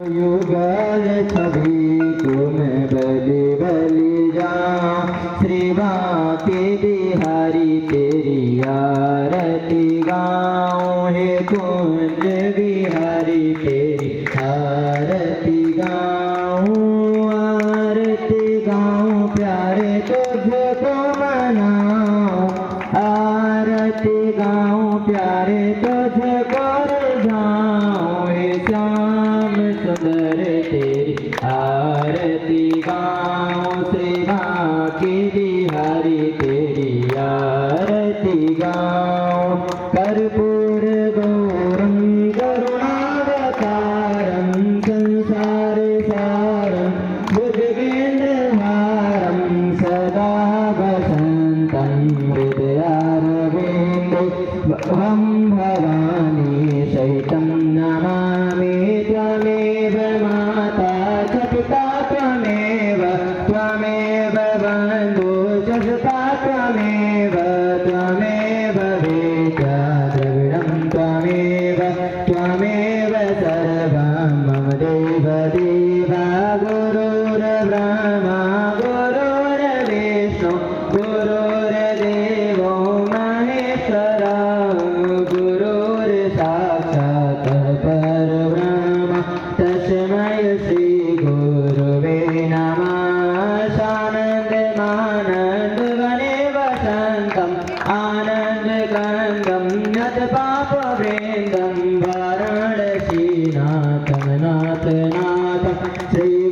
युगल छवि तुम बलि बलि जाऊं। श्री बांके बिहारी तेरी आरती गाऊं। हे कुंज बिहारी तेरी आरती गाऊं। आरती गाऊं प्यारे तुझको मनाऊं। आरती गाऊं प्यारे तुझको रिझाऊं। हे श्याम सुंदर तेरी आरती गाऊं। श्री बांके बिहारी तेरी आरती गाऊं। कर्पूर गौरम करुणावतारम संसार सारम भुजगेन्द्रहारम सदा वसंतं हृदयारविन्दे वहं भवानी सहितं नमामि। त्वमेव माता च पिता त्वमेव बन्धु च सखा त्वमेव वेद्या द्रविडं त्वमेव सर्वं मम देव देवा। गुरुर्ब्रह्मा गुरुर्विष्णु गुरुर्देवो महेश्वरा। गुरुर्साक्षात् परब्रह्म तस्मै श्री गुरुवे नमः। सानन्दमानन्दवने वसन्तम् आनन्दगङ्गं नतपापवृन्दं वाराणसीनाथं नाथ श्री